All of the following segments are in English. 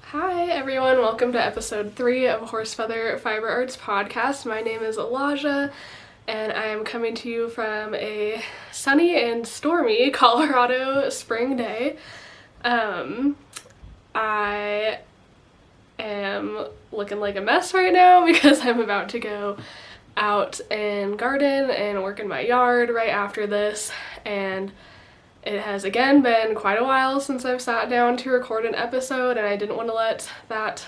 Hi everyone, welcome to episode 3 of Horsefeather Fiber Arts podcast. My name is Elijah and I am coming to you from a sunny and stormy Colorado spring day. I am looking like a mess right now because I'm about to go out and garden and work in my yard right after this, and it has again been quite a while since I've sat down to record an episode, and I didn't want to let that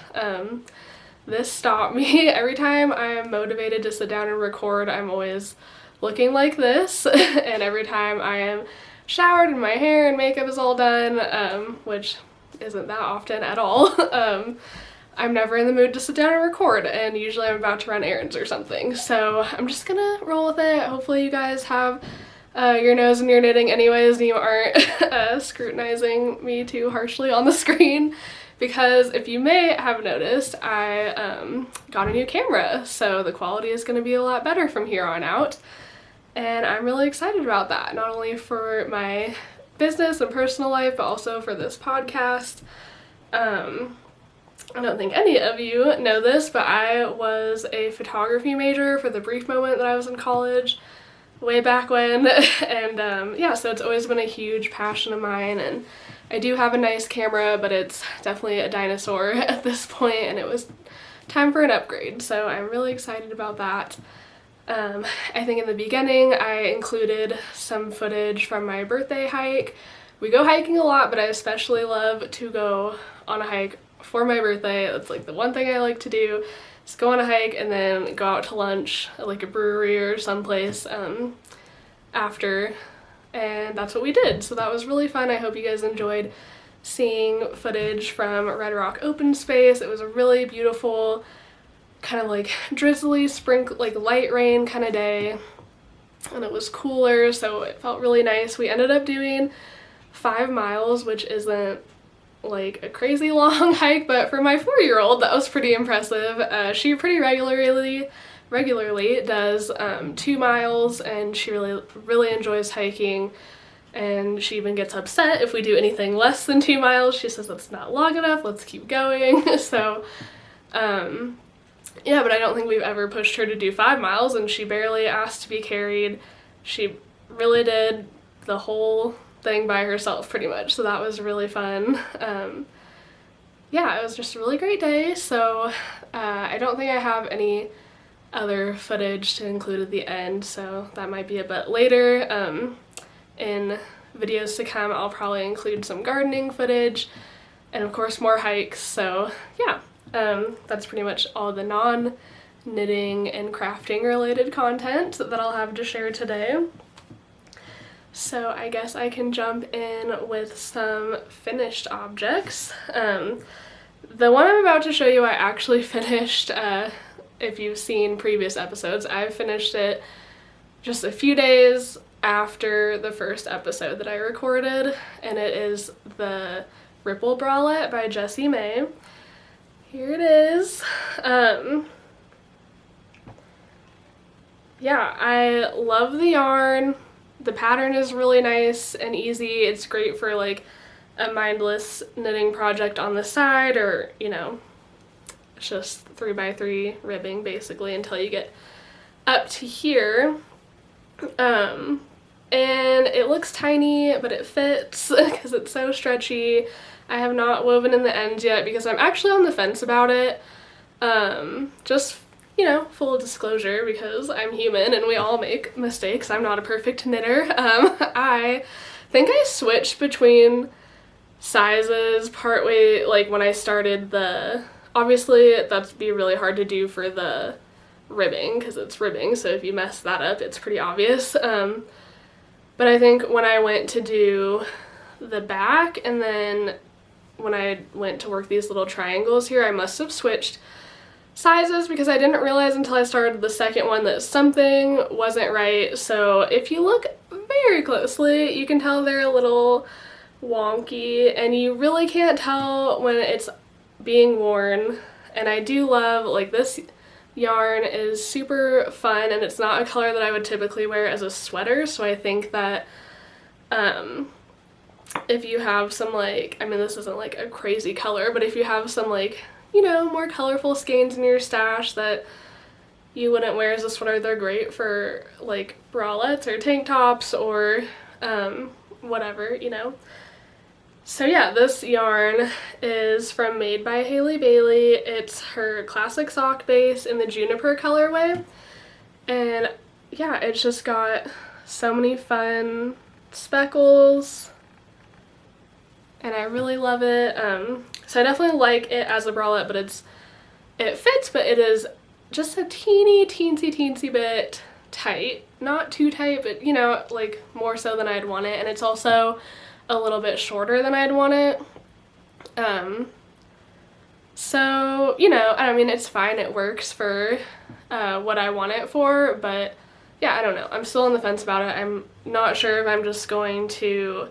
this stop me. Every time I'm motivated to sit down and record, I'm always looking like this, and every time I am showered and my hair and makeup is all done, which isn't that often at all, I'm never in the mood to sit down and record, and usually I'm about to run errands or something. So I'm just gonna roll with it. Hopefully you guys have your nose in your knitting anyways and you aren't scrutinizing me too harshly on the screen, because if you may have noticed, I got a new camera, so the quality is going to be a lot better from here on out, and I'm really excited about that, not only for my business and personal life but also for this podcast. I don't think any of you know this, but I was a photography major for the brief moment that I was in college way back when, and yeah, so it's always been a huge passion of mine, and I do have a nice camera, but it's definitely a dinosaur at this point, and it was time for an upgrade, so I'm really excited about that. I think in the beginning I included some footage from my birthday hike. We go hiking a lot, but I especially love to go on a hike for my birthday. That's like the one thing I like to do. Just go on a hike and then go out to lunch at like a brewery or someplace after, and that's what we did. So that was really fun. I hope you guys enjoyed seeing footage from Red Rock Open Space. It was a really beautiful, kind of like drizzly, like light rain kind of day, and it was cooler, so it felt really nice. We ended up doing 5 miles, which isn't like a crazy long hike, but for my 4-year-old that was pretty impressive. She pretty regularly does 2 miles, and she really enjoys hiking, and she even gets upset if we do anything less than 2 miles. She says that's not long enough, let's keep going. So yeah, but I don't think we've ever pushed her to do 5 miles, and she barely asked to be carried. She really did the whole thing by herself pretty much, so that was really fun. Yeah, it was just a really great day, so I don't think I have any other footage to include at the end, so that might be a bit later. In videos to come I'll probably include some gardening footage and of course more hikes, so yeah, that's pretty much all the non-knitting and crafting related content that I'll have to share today. So I guess I can jump in with some finished objects. The one I'm about to show you I actually finished. If you've seen previous episodes, I finished it just a few days after the first episode that I recorded, and it is the Ripple Bralette by Jessie May. Here it is. Yeah, I love the yarn. The pattern is really nice and easy. It's great for like a mindless knitting project on the side, or you know, it's just 3x3 ribbing basically until you get up to here. And it looks tiny, but it fits because it's so stretchy. I have not woven in the ends yet because I'm actually on the fence about it. Just, you know, full disclosure, because I'm human and we all make mistakes. I'm not a perfect knitter. I think I switched between sizes partway, like when I started obviously that'd be really hard to do for the ribbing because it's ribbing, so if you mess that up it's pretty obvious. But I think when I went to do the back and then when I went to work these little triangles here, I must have switched sizes because I didn't realize until I started the second one that something wasn't right. So if you look very closely, you can tell they're a little wonky, and you really can't tell when it's being worn. And I do love, like, this yarn is super fun, and it's not a color that I would typically wear as a sweater, so I think that if you have some like, I mean this isn't like a crazy color, but if you have some like, you know, more colorful skeins in your stash that you wouldn't wear as a sweater, they're great for like bralettes or tank tops or whatever, you know. So yeah, this yarn is from Made by Hailey Bailey. It's her classic sock base in the juniper colorway. And yeah, it's just got so many fun speckles and I really love it. So I definitely like it as a bralette, but it fits, but it is just a teensy bit tight. Not too tight, but you know, like more so than I'd want it. And it's also a little bit shorter than I'd want it. So, you know, I mean, it's fine. It works for what I want it for, but yeah, I don't know. I'm still on the fence about it. I'm not sure if I'm just going to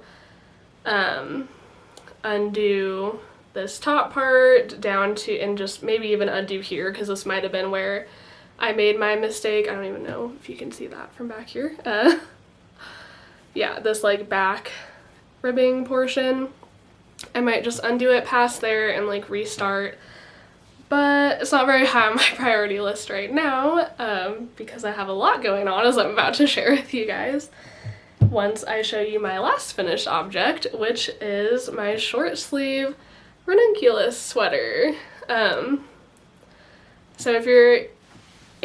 undo this top part down to, and just maybe even undo here, because this might have been where I made my mistake. I don't even know if you can see that from back here. Yeah, this like back ribbing portion. I might just undo it past there and like restart, but it's not very high on my priority list right now because I have a lot going on, as I'm about to share with you guys once I show you my last finished object, which is my short sleeve Ranunculus sweater. So if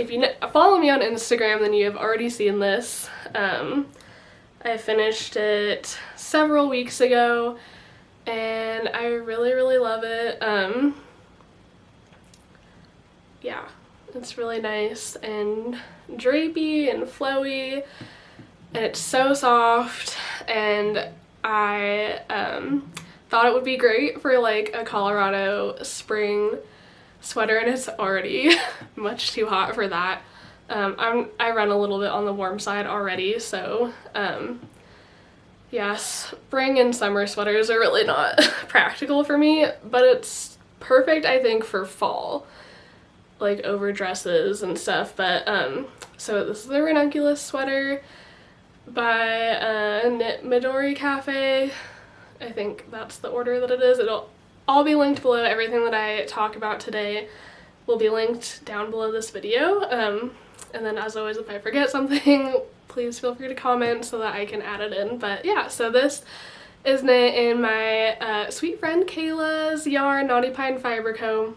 you follow me on Instagram, then you have already seen this. I finished it several weeks ago and I really love it. Yeah, it's really nice and drapey and flowy, and it's so soft, and I thought it would be great for like a Colorado spring sweater, and it's already much too hot for that. I run a little bit on the warm side already, so yeah, spring and summer sweaters are really not practical for me, but it's perfect, I think, for fall, like over dresses and stuff. But so this is the Ranunculus sweater by Midori Cafe. I think that's the order that it is. It'll all be linked below. Everything that I talk about today will be linked down below this video. And then as always, if I forget something, please feel free to comment so that I can add it in. But yeah, so this is knit in my sweet friend Kayla's yarn, Knotty Pine Fiber Co.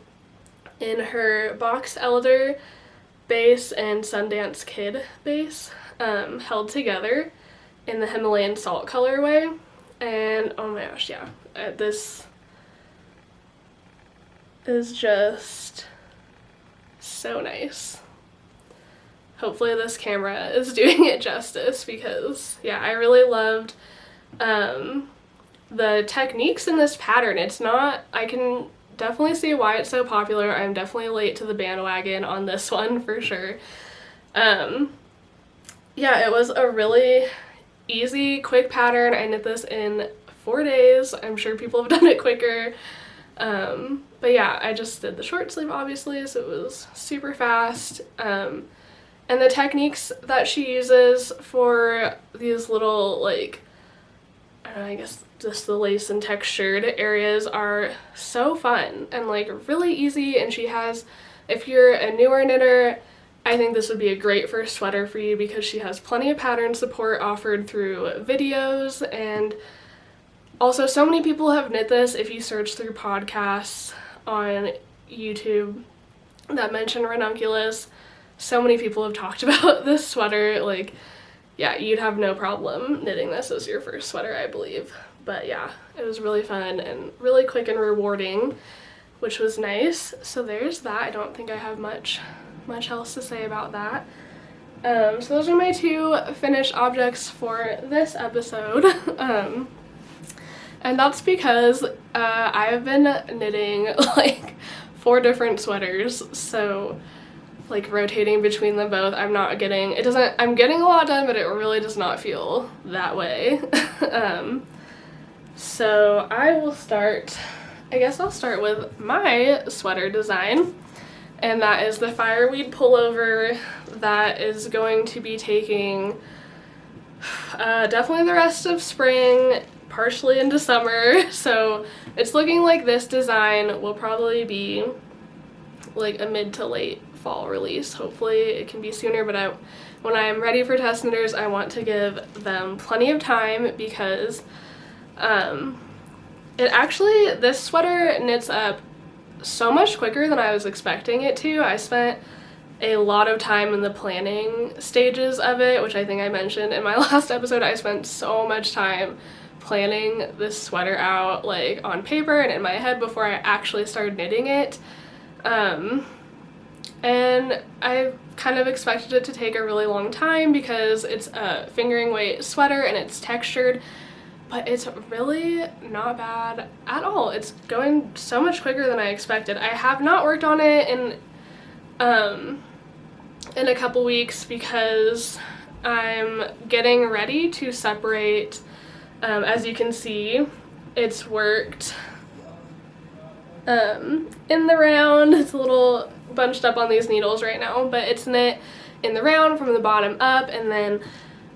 in her Box Elder base and Sundance Kid base, held together in the Himalayan Salt colorway. And oh my gosh, yeah, this is just so nice. Hopefully this camera is doing it justice, because yeah, I really loved the techniques in this pattern. It's not, I can definitely see why it's so popular. I'm definitely late to the bandwagon on this one for sure. Yeah, it was a really easy, quick pattern. I knit this in 4 days. I'm sure people have done it quicker. But yeah, I just did the short sleeve obviously, so it was super fast. And the techniques that she uses for these little, like, I don't know, I guess just the lace and textured areas are so fun and like really easy. And she has, if you're a newer knitter, I think this would be a great first sweater for you, because she has plenty of pattern support offered through videos. And also, so many people have knit this. If you search through podcasts on YouTube that mention Ranunculus, so many people have talked about this sweater. Like, yeah, you'd have no problem knitting this as your first sweater, I believe. But yeah, it was really fun and really quick and rewarding, which was nice. So there's that. I don't think I have much else to say about that. So those are my two finished objects for this episode. And that's because I've been knitting like 4 different sweaters, so like rotating between them both, I'm getting a lot done, but it really does not feel that way. So I'll start with my sweater design, and that is the Fireweed Pullover that is going to be taking definitely the rest of spring, partially into summer, so it's looking like this design will probably be like a mid to late fall release. Hopefully it can be sooner, but when I'm ready for test knitters, I want to give them plenty of time because this sweater knits up so much quicker than I was expecting it to. I spent a lot of time in the planning stages of it, which I think I mentioned in my last episode. I spent so much time planning this sweater out, like on paper and in my head, before I actually started knitting it. And I kind of expected it to take a really long time because it's a fingering weight sweater and it's textured, but it's really not bad at all. It's going so much quicker than I expected. I have not worked on it in a couple weeks because I'm getting ready to separate. As you can see, it's worked in the round. It's a little bunched up on these needles right now, but it's knit in the round from the bottom up, and then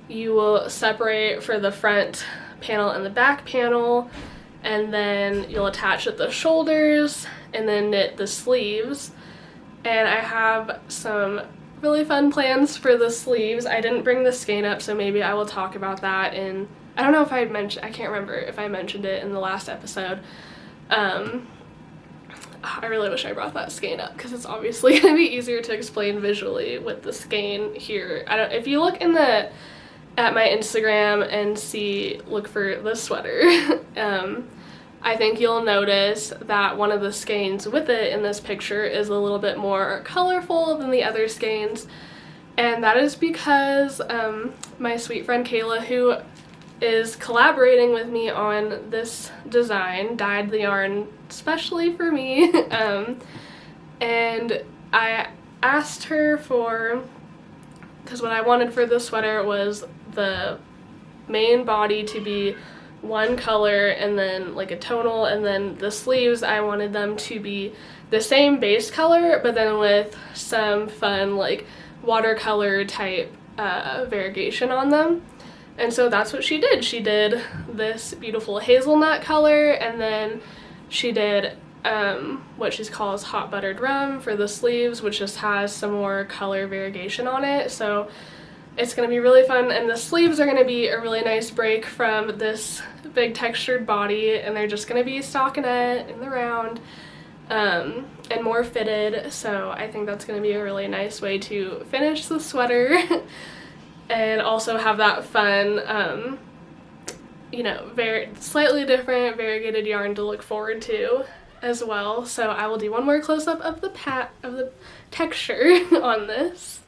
you will separate for the front panel and the back panel, and then you'll attach at the shoulders and then knit the sleeves. And I have some really fun plans for the sleeves. I didn't bring the skein up, so maybe I will talk about that in, I don't know if I can't remember if I mentioned it in the last episode. I really wish I brought that skein up because it's obviously going to be easier to explain visually with the skein here. If you look at my Instagram and look for the sweater, I think you'll notice that one of the skeins with it in this picture is a little bit more colorful than the other skeins, and that is because my sweet friend Kayla, who is collaborating with me on this design, dyed the yarn especially for me, and I asked her because what I wanted for this sweater was the main body to be one color and then like a tonal, and then the sleeves I wanted them to be the same base color but then with some fun like watercolor type variegation on them. And so that's what she did. She did this beautiful hazelnut color, and then she did what she calls hot buttered rum for the sleeves, which just has some more color variegation on it. So it's going to be really fun, and the sleeves are going to be a really nice break from this big textured body, and they're just going to be stockinette in the round and more fitted. So I think that's going to be a really nice way to finish the sweater and also have that fun, very slightly different variegated yarn to look forward to as well. So I will do one more close-up of the texture on this.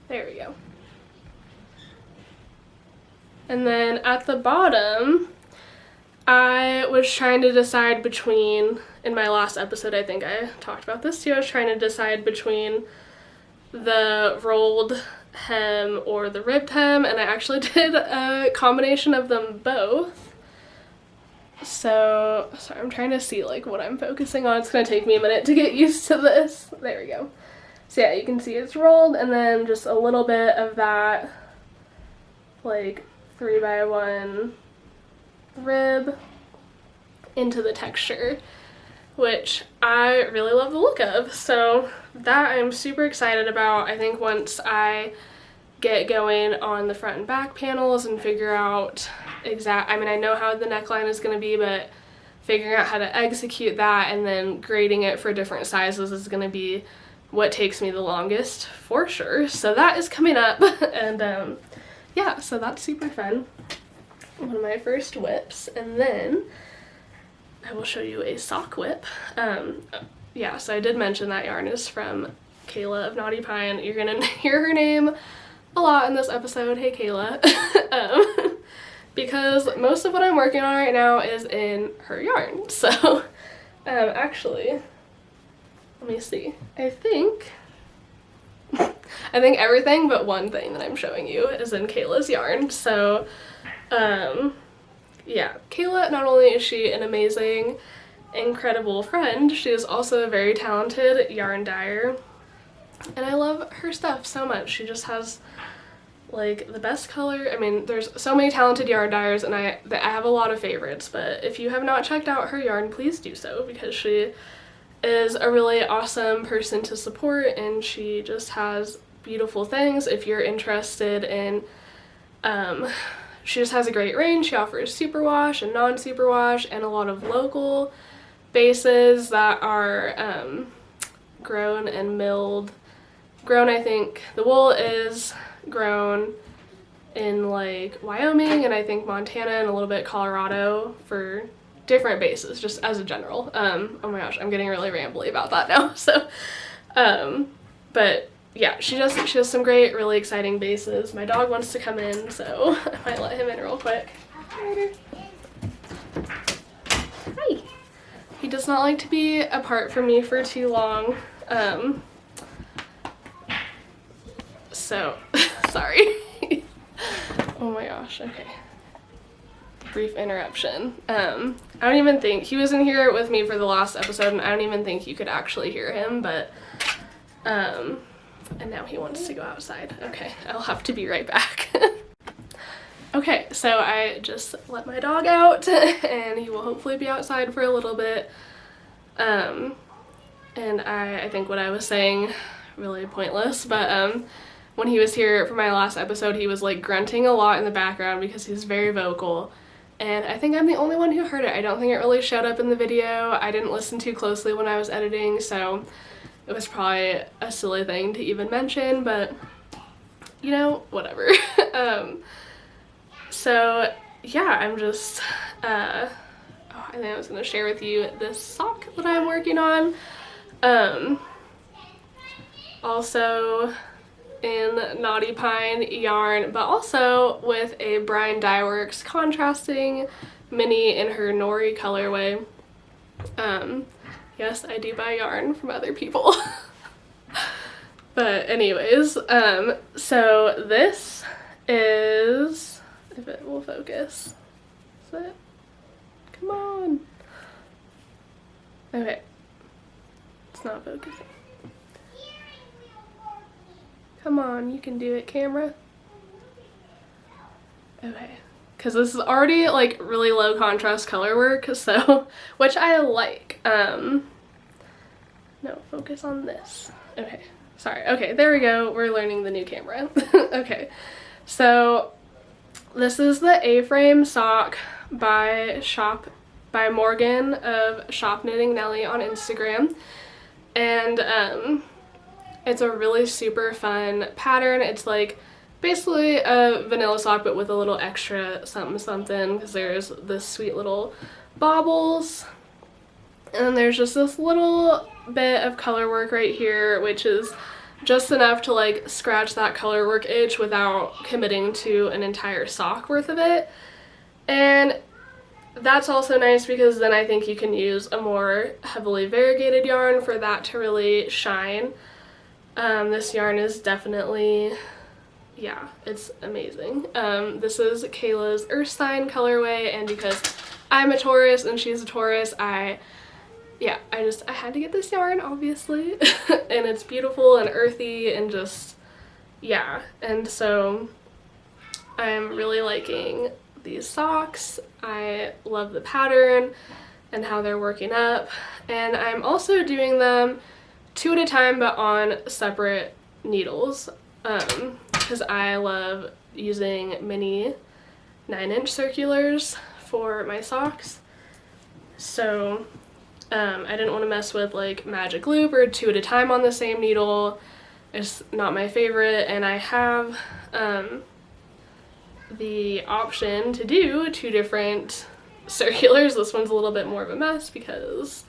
There we go. And then at the bottom, I was trying to decide between, in my last episode I think I talked about this too, I was trying to decide between the rolled hem or the ribbed hem, and I actually did a combination of them both. So, sorry, I'm trying to see like what I'm focusing on. It's gonna take me a minute to get used to this. There we go. So yeah, you can see it's rolled, and then just a little bit of that like 3x1 rib into the texture, which I really love the look of. So that I'm super excited about. I think once I get going on the front and back panels and figure out I know how the neckline is going to be, but figuring out how to execute that and then grading it for different sizes is going to be what takes me the longest for sure. So that is coming up, and yeah, so that's super fun. One of my first whips, and then I will show you a sock whip. Yeah, so I did mention that yarn is from Kayla of Knotty Pine. You're gonna hear her name a lot in this episode. Hey Kayla. Because most of what I'm working on right now is in her yarn. So actually, let me see. I think everything but one thing that I'm showing you is in Kayla's yarn. So yeah, Kayla, not only is she an amazing, incredible friend, she is also a very talented yarn dyer, and I love her stuff so much. She just has like the best color. I mean, there's so many talented yarn dyers, and I have a lot of favorites, but if you have not checked out her yarn, please do so, because she is a really awesome person to support, and she just has beautiful things. If you're interested in, she just has a great range. She offers superwash and non-superwash and a lot of local bases that are grown and milled. Grown, I think the wool is grown in like Wyoming and I think Montana and a little bit Colorado for different bases, just as a general. Oh my gosh, I'm getting really rambly about that now. So, but yeah, she has some great, really exciting bases. My dog wants to come in, so I might let him in real quick. Hi. He does not like to be apart from me for too long. So, sorry. Oh my gosh, okay. Brief interruption. I don't even think, he was in here with me for the last episode, and I don't even think you could actually hear him, but, and now he wants to go outside. Okay, I'll have to be right back. Okay, so I just let my dog out, and he will hopefully be outside for a little bit. And I think what I was saying, really pointless, but, when he was here for my last episode, he was like grunting a lot in the background because he's very vocal. And I think I'm the only one who heard it. I don't think it really showed up in the video. I didn't listen too closely when I was editing, so it was probably a silly thing to even mention, but you know, whatever. So yeah, I'm just, I think I was gonna share with you this sock that I'm working on. Also in Knotty Pine yarn, but also with a Brine Dyeworks contrasting mini in her Nori colorway. Yes, I do buy yarn from other people. But anyways, so this is, if it will focus, is it? Come on. Okay, it's not focusing. Come on, you can do it, camera. Okay, because this is already like really low contrast color work, so, which I like. No, focus on this. Okay, sorry. Okay, there we go. We're learning the new camera. Okay, so this is the A-frame sock by Morgan of Shop Knitting Nelly on Instagram, and it's a really super fun pattern. It's like basically a vanilla sock but with a little extra something something, because there's this sweet little baubles, and then there's just this little bit of color work right here, which is just enough to like scratch that color work itch without committing to an entire sock worth of it. And that's also nice because then I think you can use a more heavily variegated yarn for that to really shine. This yarn is definitely, yeah, it's amazing. This is Kayla's Earth Sign colorway, and because I'm a Taurus and she's a Taurus, I had to get this yarn, obviously. And it's beautiful and earthy and just, yeah. And so I'm really liking these socks. I love the pattern and how they're working up. And I'm also doing them 2 at a time but on separate needles, because I love using mini 9-inch circulars for my socks. So I didn't want to mess with like magic loop or 2 at a time on the same needle. It's not my favorite, and I have the option to do 2 different circulars. This one's a little bit more of a mess because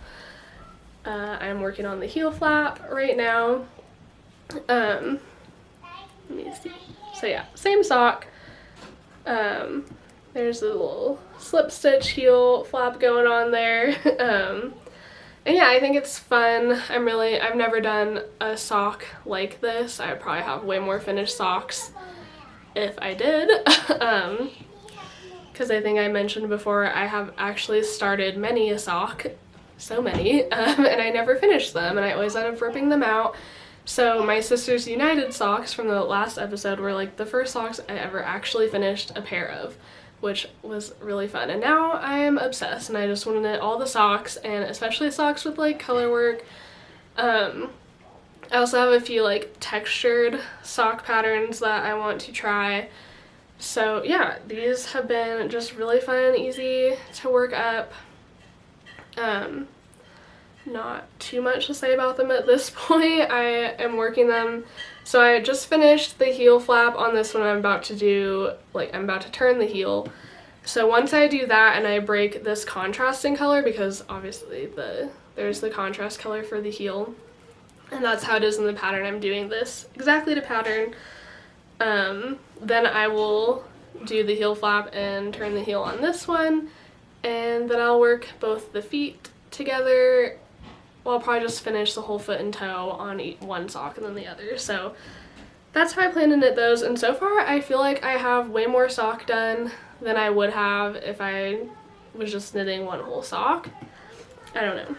I'm working on the heel flap right now. Let me see. So yeah, same sock. There's a little slip stitch heel flap going on there. And yeah, I think it's fun. I've never done a sock like this. I would probably have way more finished socks if I did. Because I think I mentioned before, I have actually started many a sock, so many, and I never finished them, and I always end up ripping them out. So my Sisters United socks from the last episode were like the first socks I ever actually finished a pair of, which was really fun. And now I am obsessed and I just want to knit all the socks, and especially socks with like color work. I also have a few like textured sock patterns that I want to try. So yeah, these have been just really fun and easy to work up. Not too much to say about them at this point. I am working them. So I just finished the heel flap on this one. I'm about to do, like, I'm about to turn the heel. So once I do that and I break this contrasting color, because obviously there's the contrast color for the heel, and that's how it is in the pattern. I'm doing this exactly to pattern. Then I will do the heel flap and turn the heel on this one, and then I'll work both the feet together. Well, I'll probably just finish the whole foot and toe on one sock and then the other. So that's how I plan to knit those, and so far I feel like I have way more sock done than I would have if I was just knitting one whole sock. I don't know.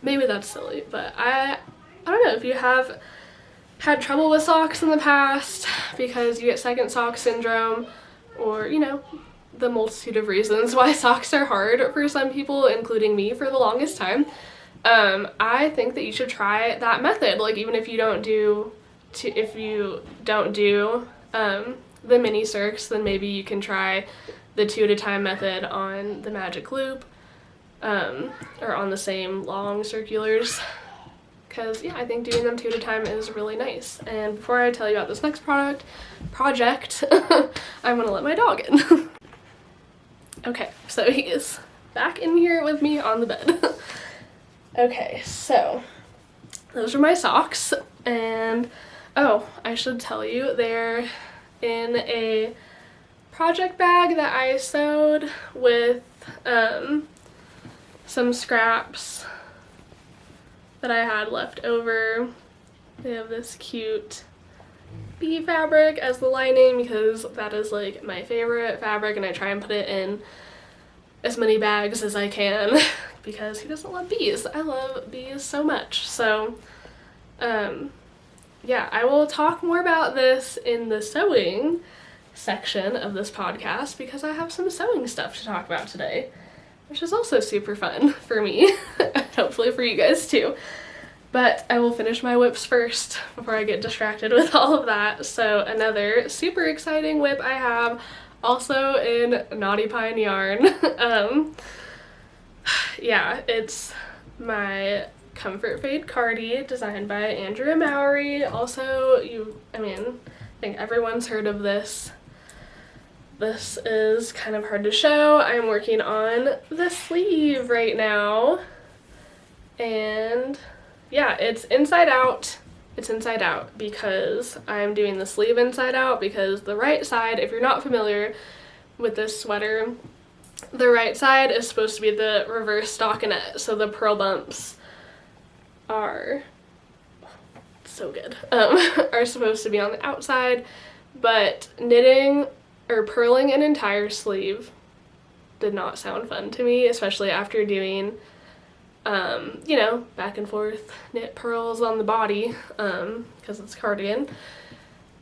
Maybe that's silly, but I don't know if you have had trouble with socks in the past because you get second sock syndrome, or, you know, the multitude of reasons why socks are hard for some people, including me for the longest time. I think that you should try that method. Like, even if you don't do the mini circs, then maybe you can try the 2 at a time method on the magic loop, or on the same long circulars, because yeah, I think doing them 2 at a time is really nice. And before I tell you about this next project, I'm gonna let my dog in. Okay, so he is back in here with me on the bed. Okay, so those are my socks, and oh, I should tell you, they're in a project bag that I sewed with some scraps that I had left over. They have this cute bee fabric as the lining because that is like my favorite fabric, and I try and put it in as many bags as I can because who doesn't love bees? I love bees so much. So yeah, I will talk more about this in the sewing section of this podcast because I have some sewing stuff to talk about today, which is also super fun for me, hopefully for you guys too. But I will finish my whips first before I get distracted with all of that. So another super exciting whip I have, also in Knotty Pine yarn. Yeah, it's my Comfort Fade Cardi, designed by Andrea Mowry. Also, I think everyone's heard of this. This is kind of hard to show. I'm working on the sleeve right now, and yeah, it's inside out. It's inside out because I'm doing the sleeve inside out, because the right side, if you're not familiar with this sweater, the right side is supposed to be the reverse stockinette, so the purl bumps are so good, are supposed to be on the outside, but knitting or purling an entire sleeve did not sound fun to me, especially after doing you know, back and forth knit purls on the body, because it's cardigan.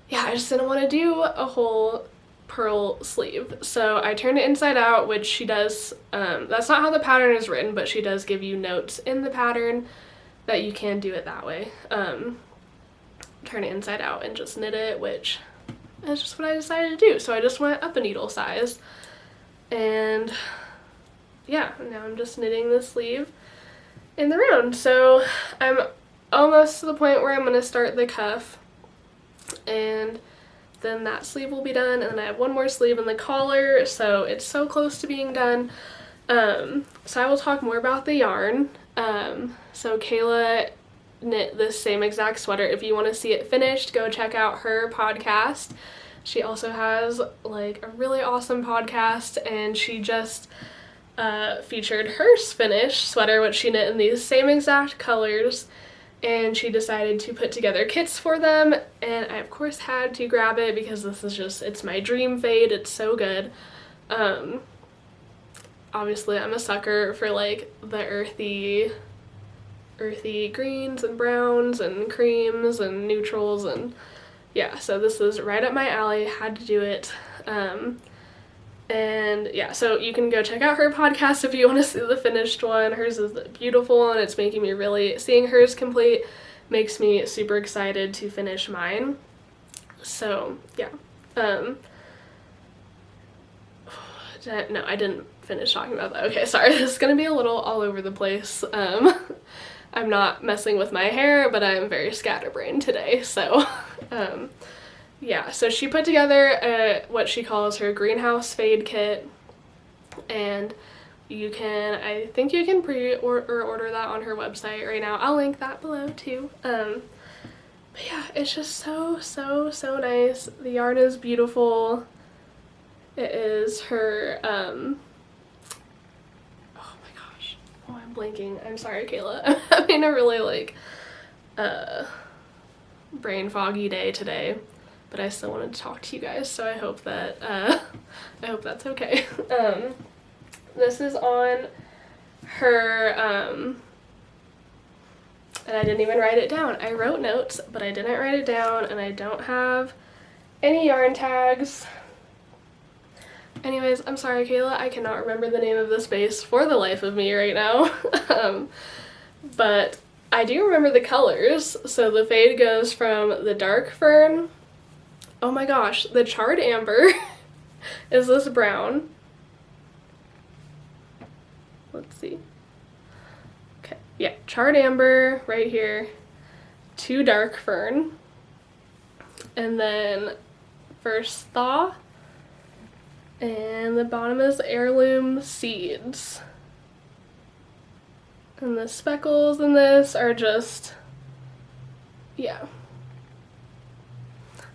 Yeah, I just didn't want to do a whole purl sleeve, so I turned it inside out, which she does. That's not how the pattern is written, but she does give you notes in the pattern that you can do it that way. Turn it inside out and just knit it, which is just what I decided to do. So I just went up a needle size, and yeah, now I'm just knitting the sleeve in the round. So I'm almost to the point where I'm going to start the cuff, and then that sleeve will be done, and then I have one more sleeve in the collar, so it's so close to being done. So I will talk more about the yarn. So Kayla knit this same exact sweater. If you want to see it finished, go check out her podcast. She also has like a really awesome podcast, and she just featured her finished sweater, which she knit in these same exact colors, and she decided to put together kits for them, and I of course had to grab it because this is just, it's my dream fade. It's so good. Obviously I'm a sucker for like the earthy earthy greens and browns and creams and neutrals, and yeah, so this is right up my alley, had to do it. And yeah, so you can go check out her podcast if you want to see the finished one. Hers is beautiful, and it's making me really, seeing hers complete makes me super excited to finish mine. So yeah. No, I didn't finish talking about that. Okay, sorry, this is gonna be a little all over the place. I'm not messing with my hair, but I'm very scatterbrained today, so yeah, so she put together what she calls her greenhouse fade kit, and you can, I think you can order that on her website right now. I'll link that below too. But yeah, it's just so nice. The yarn is beautiful. It is her, oh my gosh, oh, I'm blanking. I'm sorry, Kayla. I'm having a really, like, brain foggy day today, but I still wanted to talk to you guys, so I hope that, I hope that's okay. This is on her, and I didn't even write it down. I wrote notes, but I didn't write it down, and I don't have any yarn tags. Anyways, I'm sorry, Kayla, I cannot remember the name of the space for the life of me right now. But I do remember the colors. So the fade goes from the dark fern, oh my gosh, the charred amber is this brown. Let's see. Okay, yeah, charred amber right here to dark fern. And then first thaw. And the bottom is heirloom seeds. And the speckles in this are just, yeah.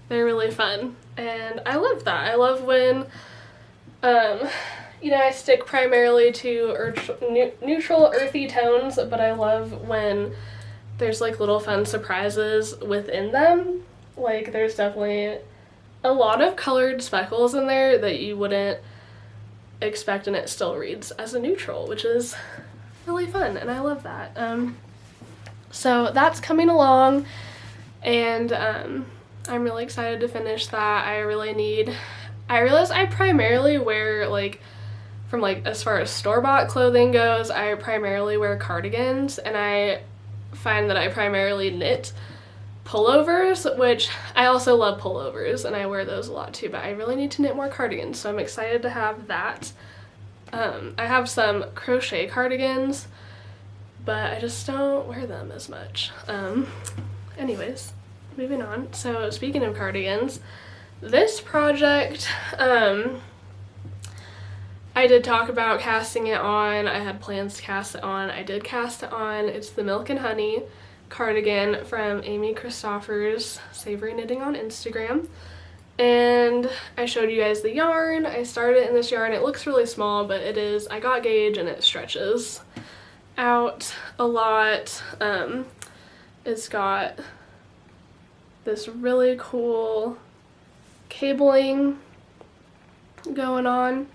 They're really fun. And I love that. I love when, you know, I stick primarily to neutral earthy tones, but I love when there's like little fun surprises within them. Like there's definitely a lot of colored speckles in there that you wouldn't expect, and it still reads as a neutral, which is really fun, and I love that. So that's coming along, and I'm really excited to finish that. I realize I primarily wear, like, from like as far as store-bought clothing goes, I primarily wear cardigans, and I find that I primarily knit pullovers, which I also love pullovers, and I wear those a lot too, but I really need to knit more cardigans, so I'm excited to have that. I have some crochet cardigans, but I just don't wear them as much. Anyways, moving on. So speaking of cardigans, this project, I did talk about casting it on. I had plans to cast it on. I did cast it on. It's the Milk and Honey cardigan from Amy Christoffers Savory Knitting on Instagram, and I showed you guys the yarn. I started in this yarn. It looks really small, but it is, I got gauge, and it stretches out a lot. It's got this really cool cabling going on,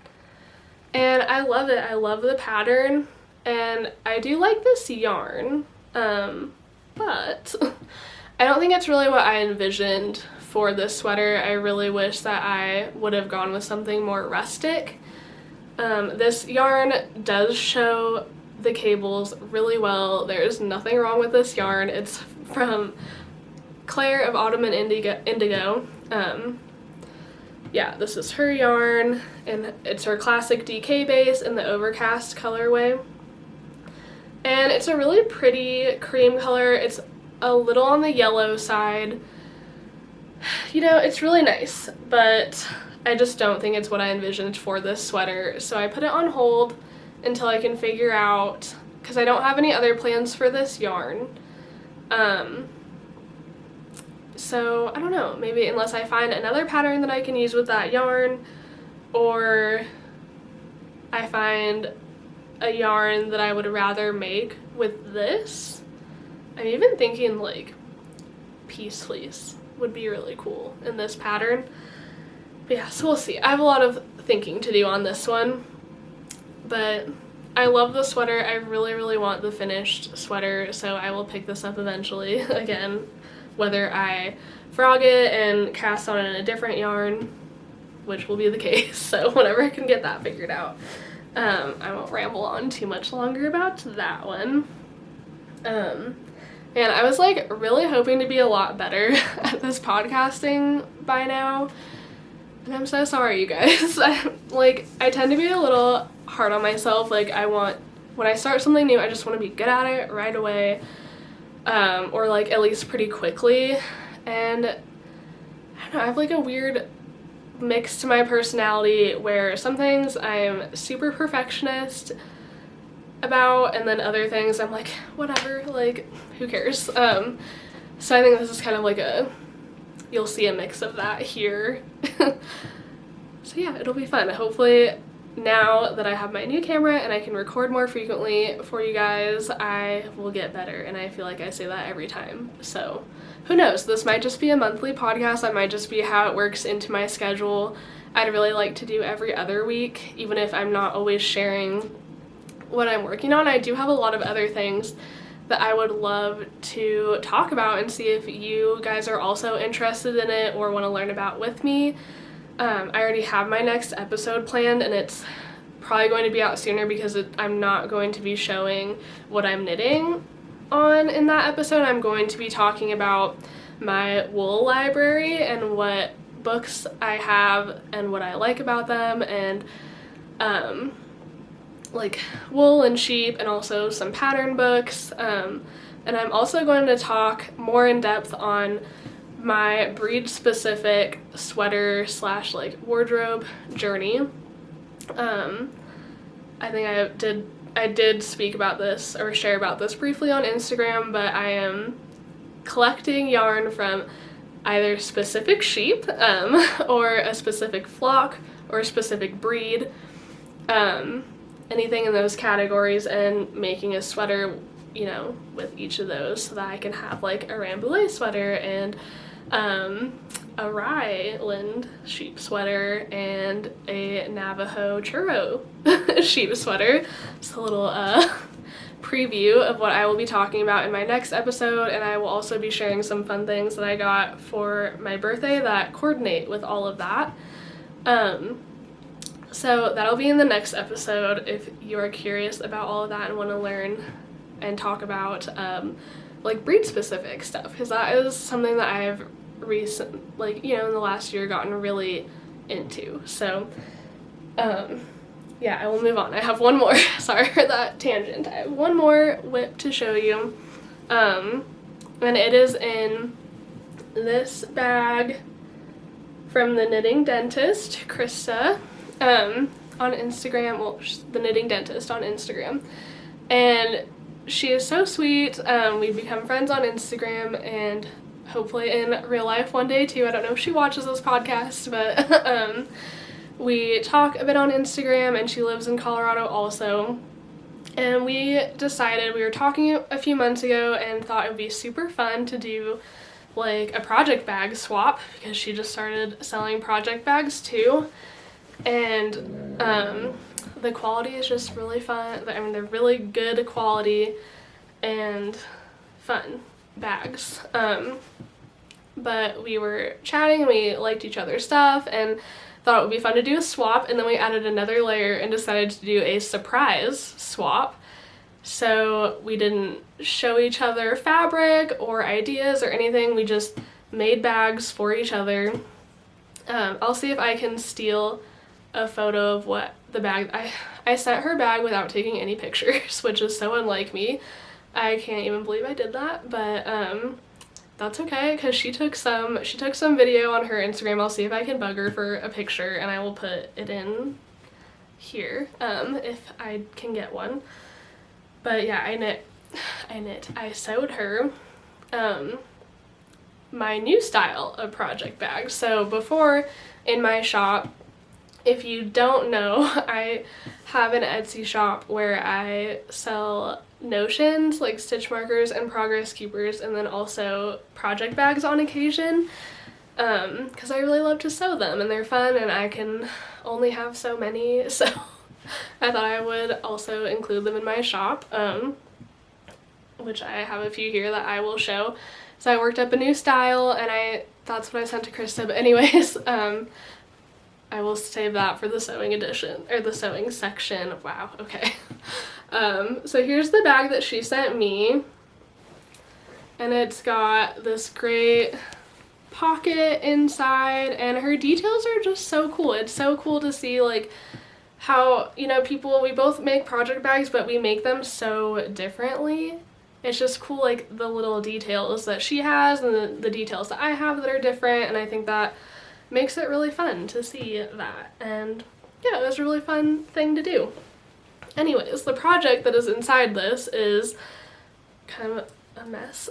and I love it. I love the pattern, and I do like this yarn. But I don't think it's really what I envisioned for this sweater. I really wish that I would have gone with something more rustic. This yarn does show the cables really well. There's nothing wrong with this yarn. It's from Claire of Autumn and Indigo. Yeah, this is her yarn, and it's her classic DK base in the Overcast colorway. And it's a really pretty cream color. It's a little on the yellow side. You know, it's really nice, but I just don't think it's what I envisioned for this sweater. So I put it on hold until I can figure out, because I don't have any other plans for this yarn. So I don't know, maybe unless I find another pattern that I can use with that yarn, or I find a yarn that I would rather make with this. I'm even thinking like Peace Fleece would be really cool in this pattern. But yeah, so we'll see. I have a lot of thinking to do on this one, but I love the sweater. I really want the finished sweater, so I will pick this up eventually again, whether I frog it and cast on it in a different yarn, which will be the case, so whenever I can get that figured out. I won't ramble on too much longer about that one. And I was like really hoping to be a lot better at this podcasting by now, and I'm so sorry, you guys. I tend to be a little hard on myself. Like, when I start something new, I just want to be good at it right away, or like at least pretty quickly. And I don't know, I have like a weird mix to my personality where some things I'm super perfectionist about, and then other things I'm like, whatever, like, who cares? So I think this is kind of like you'll see a mix of that here. So yeah, it'll be fun. Hopefully now that I have my new camera and I can record more frequently for you guys, I will get better, and I feel like I say that every time. So who knows, this might just be a monthly podcast. That might just be how it works into my schedule. I'd really like to do every other week, even if I'm not always sharing what I'm working on. I do have a lot of other things that I would love to talk about and see if you guys are also interested in it or want to learn about with me. I already have my next episode planned, and it's probably going to be out sooner because I'm not going to be showing what I'm knitting on in that episode. I'm going to be talking about my wool library and what books I have and what I like about them, and like wool and sheep, and also some pattern books. And I'm also going to talk more in depth on my breed specific sweater / like wardrobe journey. I think I did speak about this or share about this briefly on Instagram, but I am collecting yarn from either specific sheep or a specific flock or a specific breed, anything in those categories, and making a sweater, you know, with each of those, so that I can have like a Rambouillet sweater and a Ryland sheep sweater and a Navajo churro sheep sweater. It's a little preview of what I will be talking about in my next episode, and I will also be sharing some fun things that I got for my birthday that coordinate with all of that. So that'll be in the next episode if you are curious about all of that and want to learn and talk about like breed specific stuff, because that is something that I've in the last year gotten really into. So yeah, I will move on. I have one more. Sorry for that tangent. I have one more whip to show you, and it is in this bag from the Knitting Dentist, Krista, on Instagram. Well, the Knitting Dentist on Instagram, and she is so sweet. We've become friends on Instagram, and hopefully in real life one day too. I don't know if she watches this podcast, but we talk a bit on Instagram, and she lives in Colorado also. And we decided, we were talking a few months ago and thought it would be super fun to do like a project bag swap, because she just started selling project bags too. And the quality is just really fun. I mean, they're really good quality and fun bags. But we were chatting and we liked each other's stuff and thought it would be fun to do a swap, and then we added another layer and decided to do a surprise swap. So we didn't show each other fabric or ideas or anything, we just made bags for each other. I'll see if I can steal a photo of what the bag, I sent her bag without taking any pictures, which is so unlike me. I can't even believe I did that, but that's okay, because she took some video on her Instagram. I'll see if I can bug her for a picture, and I will put it in here if I can get one. But yeah, I sewed her my new style of project bag. So before, in my shop, if you don't know, I have an Etsy shop where I sell notions, like stitch markers and progress keepers, and then also project bags on occasion, because I really love to sew them and they're fun, and I can only have so many, so I thought I would also include them in my shop, which I have a few here that I will show. So I worked up a new style, and that's what I sent to Krista, but anyways, I will save that for the sewing edition, or the sewing section. Wow, okay. So here's the bag that she sent me, and it's got this great pocket inside, and her details are just so cool. It's so cool to see like how, you know, we both make project bags, but we make them so differently. It's just cool, like the little details that she has and the details that I have that are different, and I think that makes it really fun to see that. And yeah, it was a really fun thing to do. Anyways, the project that is inside this is kind of a mess.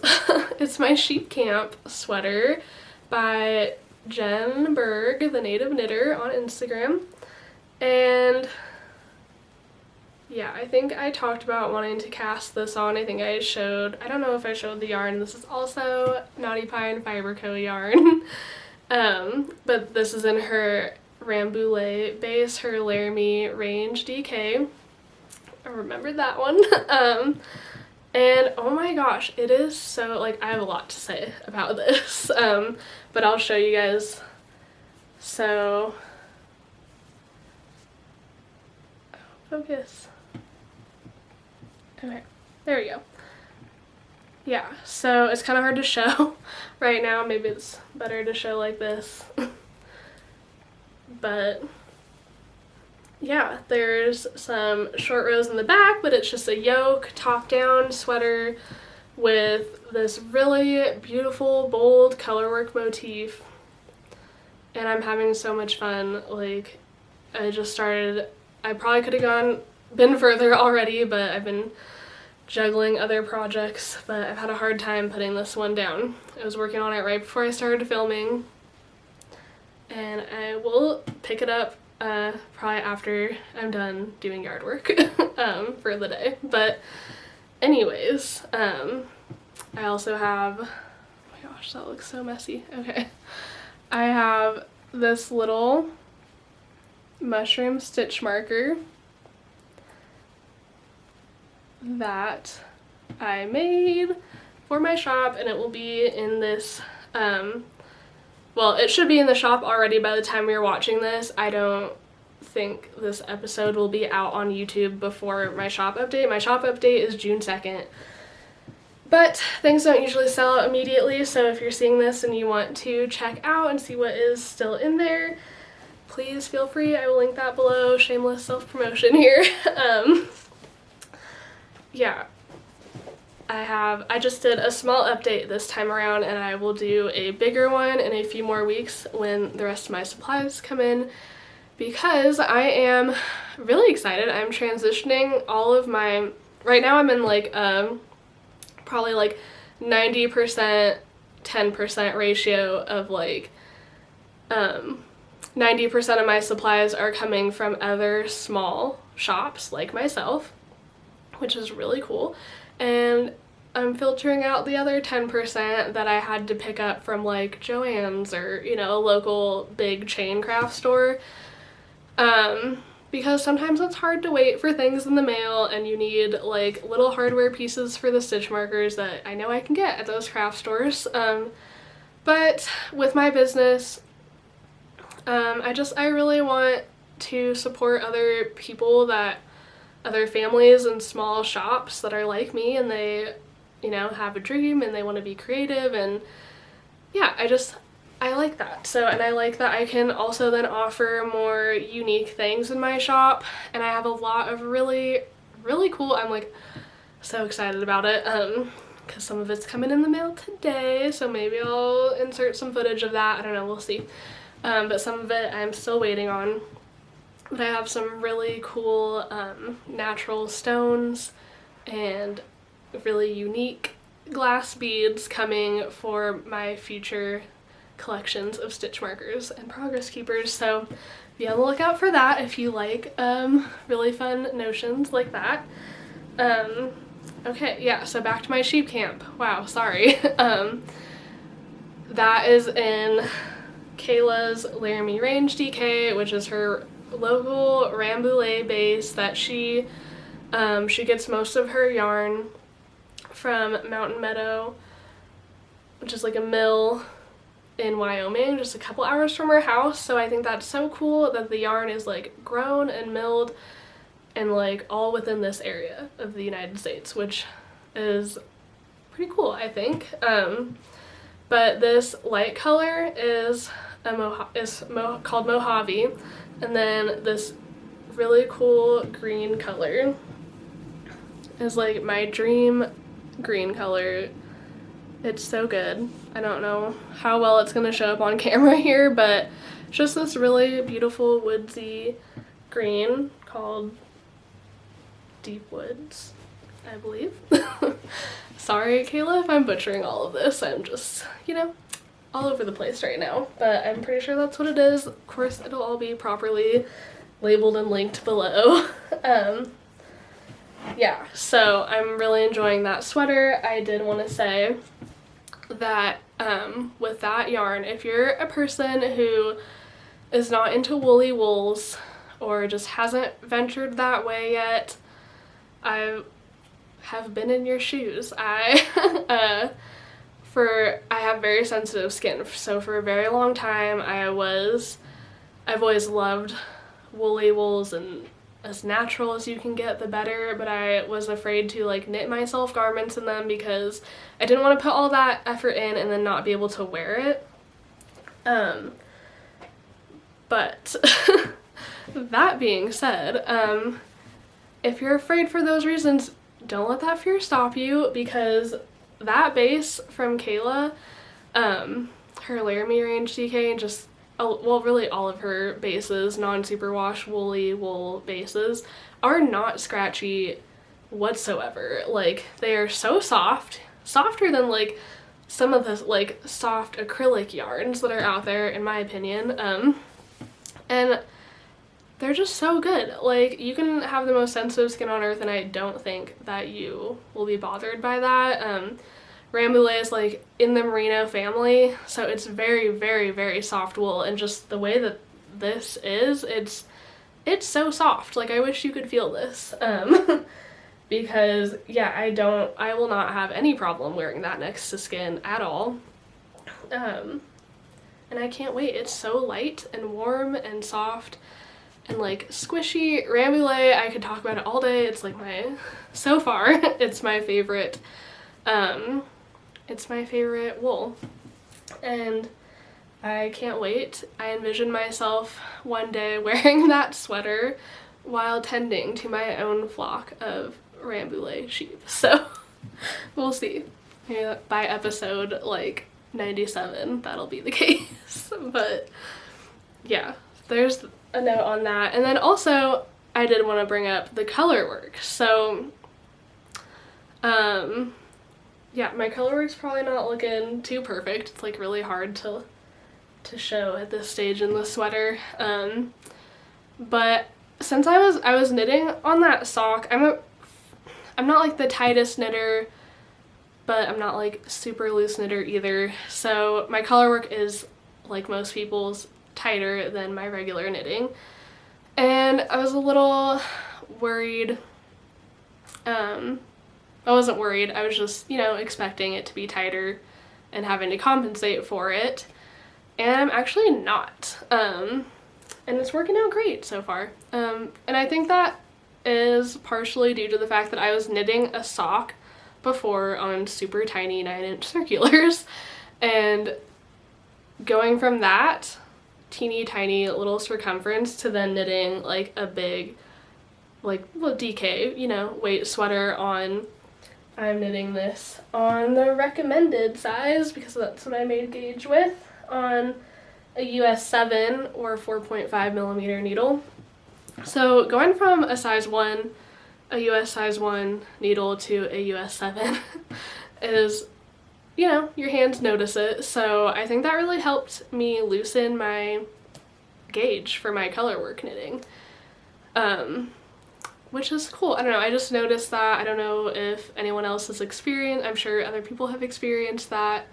It's my sheep camp sweater by Jen Berg, the native knitter, on Instagram. And yeah, I think I talked about wanting to cast this on. I think I don't know if I showed the yarn. This is also Knotty Pine Fiber Co. yarn. But this is in her Rambouillet base, her Laramie Range DK. I remembered that one. And oh my gosh, it is so, like, I have a lot to say about this, but I'll show you guys. So, focus. Okay, there we go. Yeah, so it's kind of hard to show right now. Maybe it's better to show like this. But yeah, there's some short rows in the back, but it's just a yoke, top-down sweater with this really beautiful, bold colorwork motif. And I'm having so much fun. Like, I probably could have been further already, but I've been juggling other projects, but I've had a hard time putting this one down. I was working on it right before I started filming, and I will pick it up probably after I'm done doing yard work for the day. But anyways, I also have, oh my gosh, that looks so messy. Okay, I have this little mushroom stitch marker that I made for my shop, and it will be in this, well, it should be in the shop already by the time you're watching this. I don't think this episode will be out on YouTube before my shop update. My shop update is June 2nd, but things don't usually sell out immediately, so if you're seeing this and you want to check out and see what is still in there, please feel free. I will link that below. Shameless self-promotion here. Yeah, I just did a small update this time around, and I will do a bigger one in a few more weeks when the rest of my supplies come in, because I am really excited. I'm transitioning all of my, right now I'm in like probably like 90% 10% ratio of like 90% of my supplies are coming from other small shops like myself, which is really cool, and I'm filtering out the other 10% that I had to pick up from like Joann's or, you know, a local big chain craft store, because sometimes it's hard to wait for things in the mail, and you need like little hardware pieces for the stitch markers that I know I can get at those craft stores. But with my business, I really want to support other people, other families and small shops that are like me, and they, you know, have a dream and they want to be creative, and yeah, I like that. So, and I like that I can also then offer more unique things in my shop, and I have a lot of really, really cool, I'm like so excited about it, because some of it's coming in the mail today, so maybe I'll insert some footage of that, I don't know, we'll see. But some of it I'm still waiting on. But I have some really cool natural stones and really unique glass beads coming for my future collections of stitch markers and progress keepers, so be on the lookout for that if you like really fun notions like that. Okay, yeah, so back to my sheep camp. Wow, sorry. That is in Kayla's Laramie Range DK, which is her local Rambouillet base that she gets most of her yarn from Mountain Meadow, which is like a mill in Wyoming, just a couple hours from her house. So I think that's so cool that the yarn is like grown and milled and like all within this area of the United States, which is pretty cool, I think. But this light color is called Mojave, and then this really cool green color is like my dream green color. It's so good. I don't know how well it's gonna show up on camera here, but it's just this really beautiful woodsy green called Deep Woods, I believe. Sorry, Kayla, if I'm butchering all of this. I'm just, you know, all over the place right now, but I'm pretty sure that's what it is. Of course, it'll all be properly labeled and linked below. Yeah, so I'm really enjoying that sweater. I did want to say that with that yarn, if you're a person who is not into woolly wools or just hasn't ventured that way yet, I have been in your shoes. I have very sensitive skin, so for a very long time I've always loved woolly wools, and as natural as you can get, the better, but I was afraid to like knit myself garments in them because I didn't want to put all that effort in and then not be able to wear it. But that being said, if you're afraid for those reasons, don't let that fear stop you, because that base from Kayla, her Laramie Range DK, and just, well, really all of her bases, non-superwash woolly wool bases, are not scratchy whatsoever. Like, they are so soft, softer than like some of the like soft acrylic yarns that are out there, in my opinion. And they're just so good. Like, you can have the most sensitive skin on earth and I don't think that you will be bothered by that. Rambouillet is like in the merino family, so it's very, very, very soft wool, and just the way that this is, it's so soft. Like, I wish you could feel this. Because yeah, I will not have any problem wearing that next to skin at all. And I can't wait. It's so light and warm and soft and like squishy. Rambouillet, I could talk about it all day. It's like so far, it's my favorite, wool. And I can't wait. I envision myself one day wearing that sweater while tending to my own flock of Rambouillet sheep. So we'll see. Maybe by episode like 97 that'll be the case. But yeah, there's a note on that. And then also I did want to bring up the color work. So yeah, my color work's probably not looking too perfect. It's like really hard to show at this stage in the sweater. But since I was knitting on that sock, I'm not like the tightest knitter, but I'm not like super loose knitter either. So my color work is, like most people's, tighter than my regular knitting. And I was a little worried. I wasn't worried, I was just, you know, expecting it to be tighter and having to compensate for it. And I'm actually not. And it's working out great so far. And I think that is partially due to the fact that I was knitting a sock before on super tiny 9-inch circulars, and going from that teeny tiny little circumference to then knitting like a big, like, well, DK, you know, weight sweater on. I'm knitting this on the recommended size because that's what I made gauge with, on a US 7 or 4.5 millimeter needle. So going from a size 1, a US size 1 needle to a US 7 is, you know, your hands notice it. So I think that really helped me loosen my gauge for my color work knitting, which is cool. I don't know, I just noticed that. I don't know if anyone else has experienced, I'm sure other people have experienced that.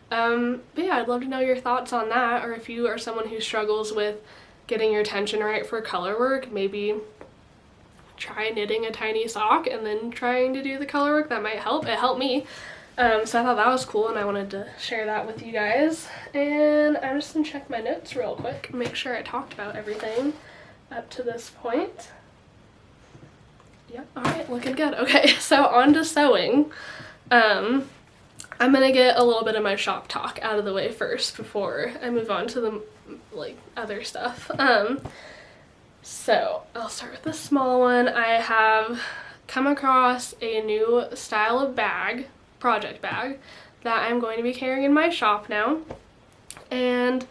But yeah, I'd love to know your thoughts on that, or if you are someone who struggles with getting your tension right for color work, maybe try knitting a tiny sock and then trying to do the color work. That might help. It helped me. So I thought that was cool and I wanted to share that with you guys. And I'm just gonna check my notes real quick, make sure I talked about everything up to this point. Yep, alright, looking good. Okay, so on to sewing. I'm gonna get a little bit of my shop talk out of the way first before I move on to the like other stuff. So I'll start with the small one. I have come across a new style of bag, project bag, that I'm going to be carrying in my shop now. And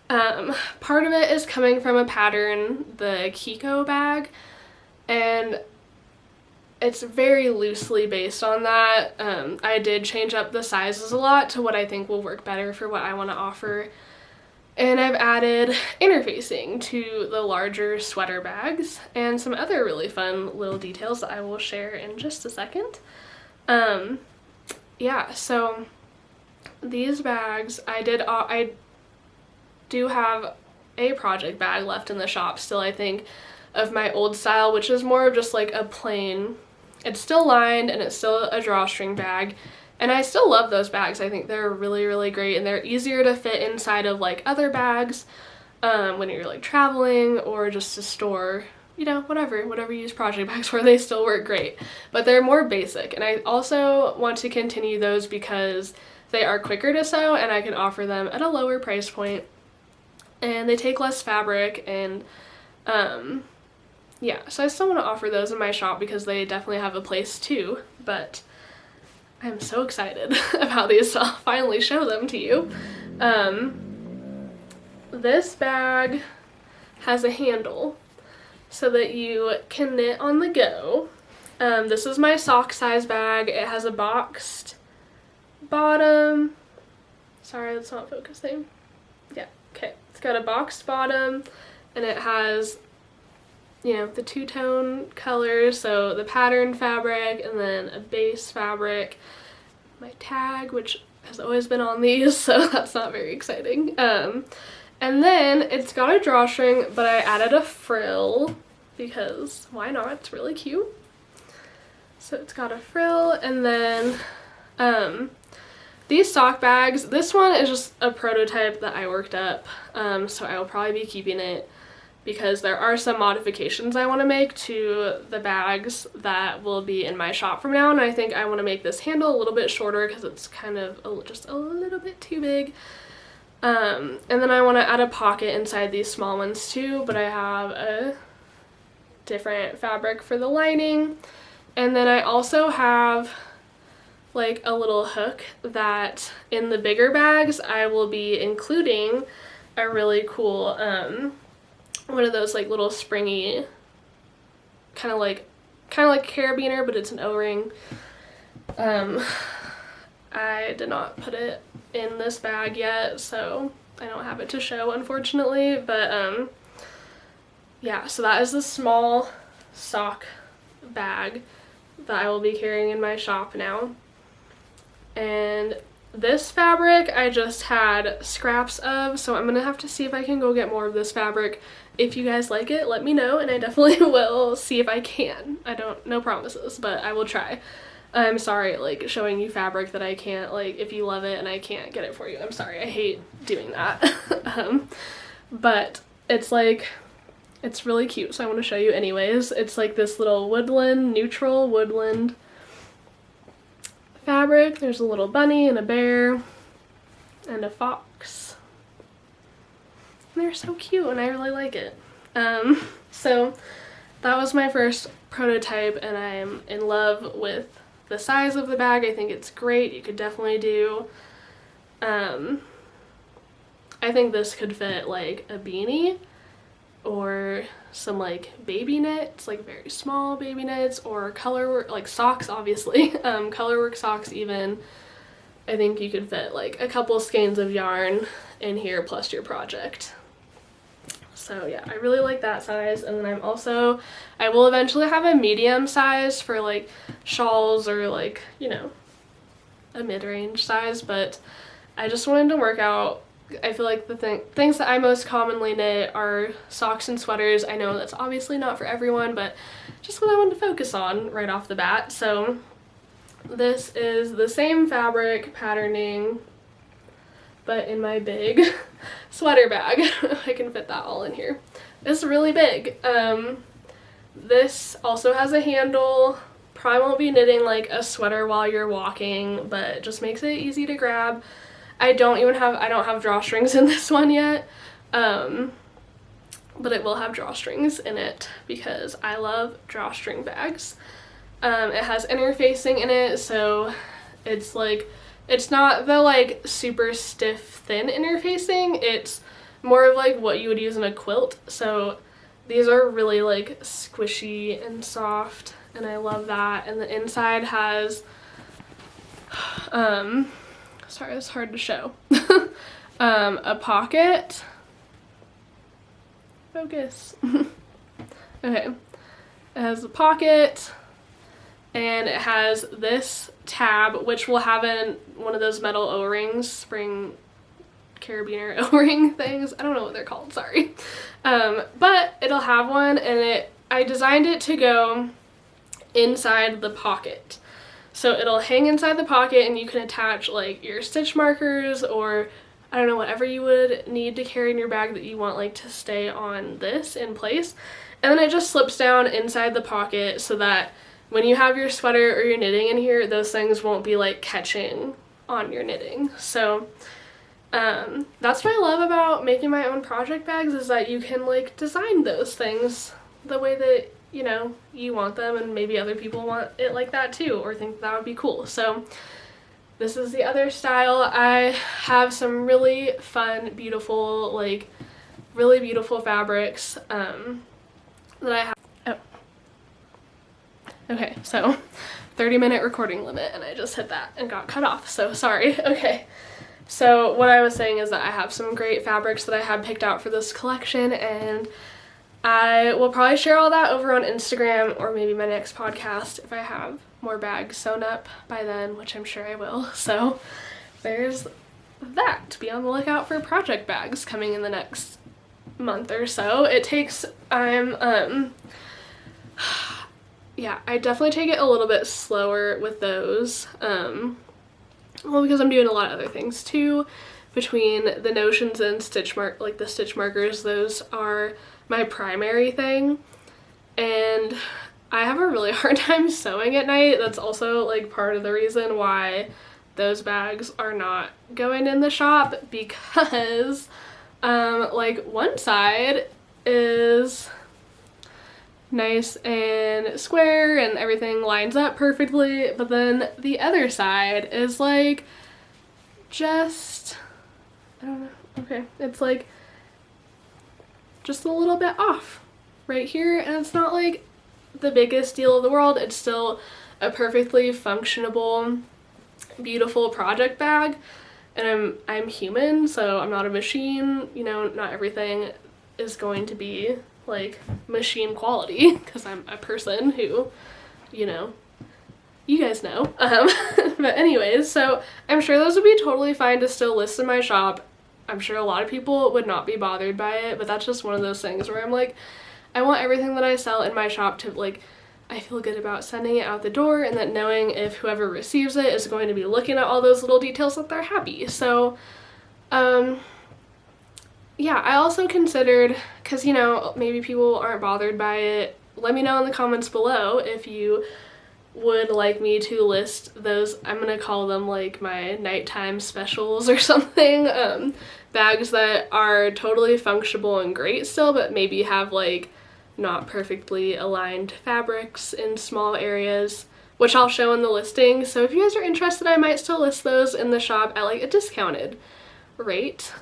part of it is coming from a pattern, the Kiko bag, and it's very loosely based on that. I did change up the sizes a lot to what I think will work better for what I want to offer. And I've added interfacing to the larger sweater bags and some other really fun little details that I will share in just a second. Yeah, so these bags, I do have a project bag left in the shop still, I think, of my old style, which is more of just like a plain, it's still lined and it's still a drawstring bag. And I still love those bags. I think they're really, really great, and they're easier to fit inside of like other bags when you're like traveling or just to store, you know, whatever you use project bags for, they still work great. But they're more basic, and I also want to continue those because they are quicker to sew and I can offer them at a lower price point, and they take less fabric, and yeah, so I still want to offer those in my shop because they definitely have a place too, but I'm so excited about these, so I'll finally show them to you. This bag has a handle so that you can knit on the go. This is my sock size bag. It has a boxed bottom. Sorry, that's not focusing. Yeah, okay. It's got a boxed bottom, and it has, you know, the two-tone colors, so the pattern fabric and then a base fabric. My tag, which has always been on these, so that's not very exciting. And then it's got a drawstring, but I added a frill because why not? It's really cute. So it's got a frill, and then these sock bags, this one is just a prototype that I worked up, so I will probably be keeping it because there are some modifications I want to make to the bags that will be in my shop from now, and I think I want to make this handle a little bit shorter because it's kind of just a little bit too big. And then I want to add a pocket inside these small ones too, but I have a different fabric for the lining. And then I also have like a little hook that in the bigger bags I will be including a really cool one of those like little springy, kind of like carabiner, but it's an O-ring. I did not put it in this bag yet, so I don't have it to show, unfortunately, but yeah, so that is the small sock bag that I will be carrying in my shop now. And this fabric I just had scraps of, so I'm gonna have to see if I can go get more of this fabric. If you guys like it, let me know, and I definitely will see if I can. No promises, but I will try. I'm sorry, like, showing you fabric that I can't, like, if you love it and I can't get it for you, I'm sorry, I hate doing that. But it's like, it's really cute, so I want to show you anyways. It's like this little woodland, neutral woodland fabric. There's a little bunny and a bear and a fox. And they're so cute and I really like it. So that was my first prototype, and I'm in love with the size of the bag. I think it's great. You could definitely do, I think this could fit like a beanie or some like baby knits, like very small baby knits, or color work, like socks obviously, color work socks even. I think you could fit like a couple skeins of yarn in here plus your project. So yeah, I really like that size. And then I will eventually have a medium size for like shawls or like, you know, a mid-range size, but I just wanted to work out I feel like the things that I most commonly knit are socks and sweaters. I know that's obviously not for everyone, but just what I wanted to focus on right off the bat. So this is the same fabric patterning, but in my big sweater bag. I can fit that all in here. It's really big. This also has a handle. Probably won't be knitting like a sweater while you're walking, but it just makes it easy to grab. I don't have drawstrings in this one yet, but it will have drawstrings in it because I love drawstring bags. It has interfacing in it, so it's like, it's not the like super stiff thin interfacing, it's more of like what you would use in a quilt. So these are really like squishy and soft, and I love that. And the inside has sorry, it's hard to show. A pocket. Focus. Okay. It has a pocket, and it has this tab, which will have in one of those metal O-rings, spring carabiner O-ring things. I don't know what they're called, sorry. But it'll have one, and I designed it to go inside the pocket. So it'll hang inside the pocket, and you can attach like your stitch markers, or I don't know, whatever you would need to carry in your bag that you want like to stay on this in place. And then it just slips down inside the pocket so that when you have your sweater or your knitting in here, those things won't be like catching on your knitting. So that's what I love about making my own project bags, is that you can like design those things the way that, you know, you want them, and maybe other people want it like that too, or think that would be cool. So this is the other style. I have some really fun, beautiful, like really beautiful fabrics that I have. Oh. Okay, so 30-minute recording limit, and I just hit that and got cut off, so sorry. Okay, so what I was saying is that I have some great fabrics that I had picked out for this collection, and I will probably share all that over on Instagram, or maybe my next podcast if I have more bags sewn up by then, which I'm sure I will. So there's that. Be on the lookout for project bags coming in the next month or so. It takes, yeah, I definitely take it a little bit slower with those. Well, because I'm doing a lot of other things too. Between the notions and the stitch markers, those are my primary thing, and I have a really hard time sewing at night. That's also like part of the reason why those bags are not going in the shop, because like one side is nice and square and everything lines up perfectly, but then the other side is like just, I don't know, okay, it's like just a little bit off right here, and it's not like the biggest deal in the world. It's still a perfectly functionable, beautiful project bag, and I'm human, so I'm not a machine. You know, not everything is going to be like machine quality, because I'm a person who, you know, you guys know. But anyways, so I'm sure those would be totally fine to still list in my shop. I'm sure a lot of people would not be bothered by it, but that's just one of those things where I'm like, I want everything that I sell in my shop to, like, I feel good about sending it out the door, and that knowing if whoever receives it is going to be looking at all those little details, that they're happy. So, yeah, I also considered, because, you know, maybe people aren't bothered by it, let me know in the comments below if you would like me to list those, I'm gonna call them like my nighttime specials or something, bags that are totally functional and great still, but maybe have like not perfectly aligned fabrics in small areas, which I'll show in the listing. So if you guys are interested, I might still list those in the shop at like a discounted rate.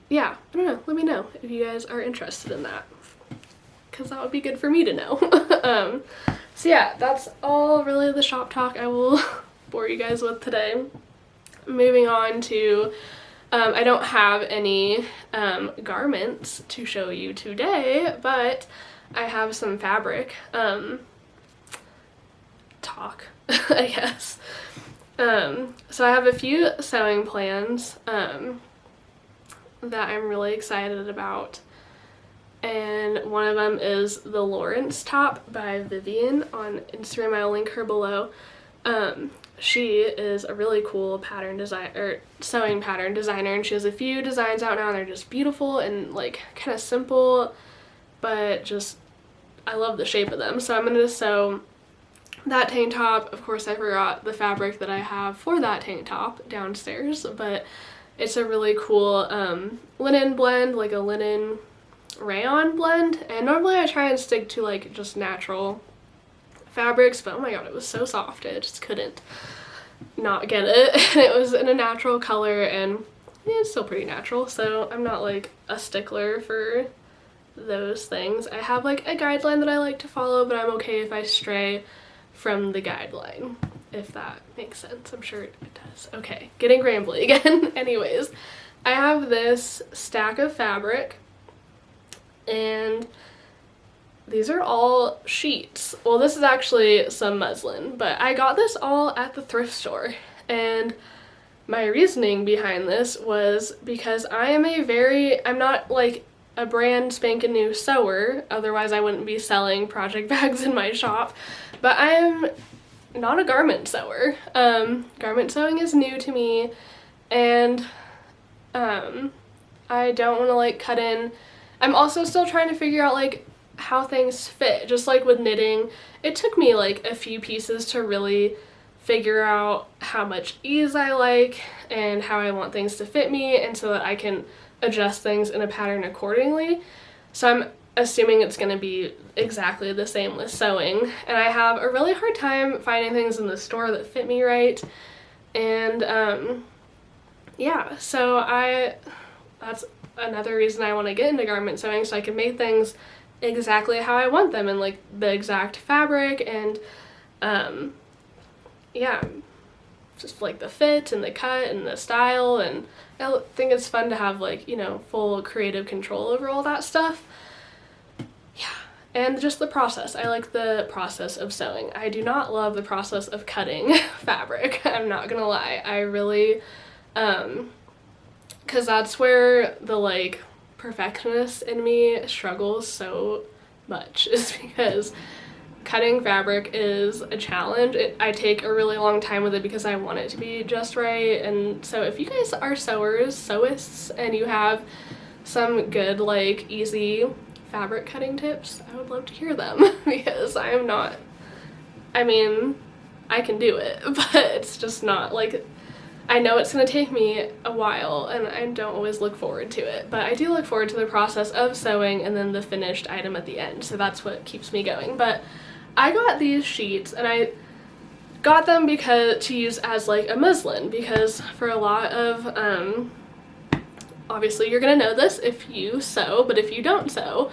Yeah, I don't know, let me know if you guys are interested in that, because that would be good for me to know. So yeah, that's all really the shop talk I will bore you guys with today. Moving on to, I don't have any garments to show you today, but I have some fabric talk, I guess. So I have a few sewing plans that I'm really excited about. And one of them is the Laurence top by Vivian on Instagram. I'll link her below. She is a really cool pattern designer, sewing pattern designer, and she has a few designs out now and they're just beautiful and like kind of simple, but just I love the shape of them. So I'm gonna sew that tank top. Of course I forgot the fabric that I have for that tank top downstairs, but it's a really cool linen blend, like a linen rayon blend, and normally I try and stick to like just natural fabrics, but oh my god, it was so soft, I just couldn't not get it. It was in a natural color and yeah, it's still pretty natural, so I'm not like a stickler for those things. I have like a guideline that I like to follow, but I'm okay if I stray from the guideline, if that makes sense. I'm sure it does. Okay, getting rambly again. Anyways, I have this stack of fabric and these are all sheets. Well, this is actually some muslin, but I got this all at the thrift store, and my reasoning behind this was because I'm not like a brand spanking new sewer, otherwise I wouldn't be selling project bags in my shop, but I'm not a garment sewer. Garment sewing is new to me, and I don't want to like cut in. I'm also still trying to figure out like how things fit. Just like with knitting, it took me like a few pieces to really figure out how much ease I like and how I want things to fit me, and so that I can adjust things in a pattern accordingly. So I'm assuming it's going to be exactly the same with sewing, and I have a really hard time finding things in the store that fit me right. And yeah, so that's another reason I want to get into garment sewing, so I can make things exactly how I want them and like the exact fabric, and yeah, just like the fit and the cut and the style, and I think it's fun to have like, you know, full creative control over all that stuff. Yeah, and just the process. I like the process of sewing. I do not love the process of cutting fabric. I'm not gonna lie. I really, because that's where the like perfectionist in me struggles so much, is because cutting fabric is a challenge. I take a really long time with it because I want it to be just right. And so if you guys are sewists, and you have some good like easy fabric cutting tips, I would love to hear them because I am not, I mean, I can do it, but it's just not like, I know it's going to take me a while and I don't always look forward to it, but I do look forward to the process of sewing and then the finished item at the end, so that's what keeps me going. But I got these sheets, and I got them because to use as like a muslin, because for a lot of, obviously you're going to know this if you sew, but if you don't sew,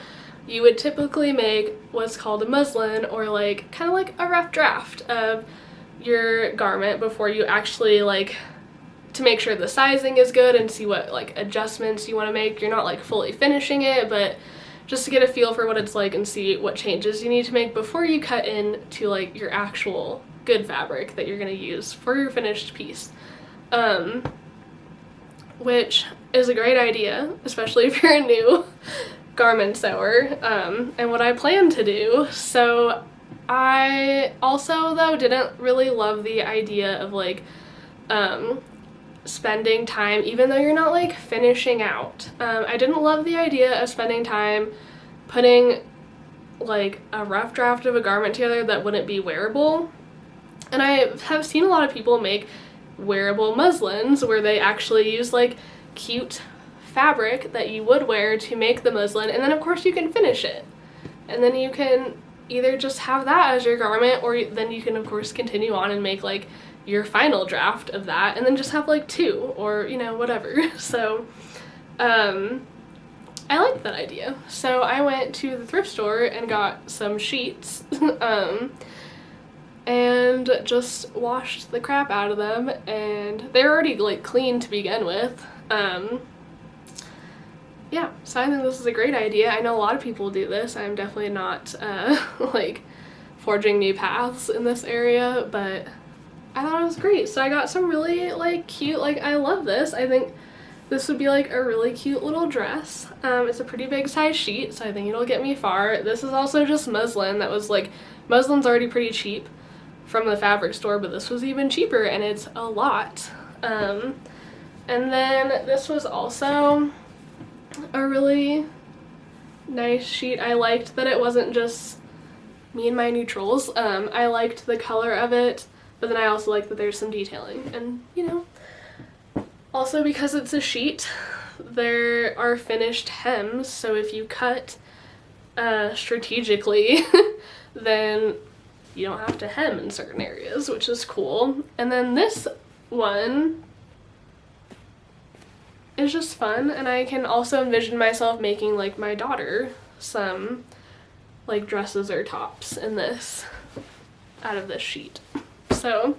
you would typically make what's called a muslin, or like kind of like a rough draft of your garment before you actually like, to make sure the sizing is good and see what like adjustments you want to make. You're not like fully finishing it, but just to get a feel for what it's like and see what changes you need to make before you cut in to like your actual good fabric that you're going to use for your finished piece. Which is a great idea, especially if you're a new garment sewer, and what I plan to do. So I also though didn't really love the idea of like spending time, even though you're not like finishing out, I didn't love the idea of spending time putting like a rough draft of a garment together that wouldn't be wearable. And I have seen a lot of people make wearable muslins where they actually use like cute fabric that you would wear to make the muslin, and then of course you can finish it, and then you can either just have that as your garment, or then you can of course continue on and make like your final draft of that, and then just have like two, or you know, whatever. So I liked that idea, so I went to the thrift store and got some sheets and just washed the crap out of them, and they're already like clean to begin with. Yeah, so I think this is a great idea. I know a lot of people do this. I'm definitely not like forging new paths in this area, but I thought it was great. So I got some really like cute, like I love this. I think this would be like a really cute little dress. It's a pretty big size sheet, so I think it'll get me far. This is also just muslin that was like, muslin's already pretty cheap from the fabric store, but this was even cheaper and it's a lot. And then this was also a really nice sheet. I liked that it wasn't just me and my neutrals. I liked the color of it, but then I also like that there's some detailing, and you know, also because it's a sheet, there are finished hems, so if you cut strategically, then you don't have to hem in certain areas, which is cool. And then this one is just fun, and I can also envision myself making like my daughter some like dresses or tops in this, out of this sheet. So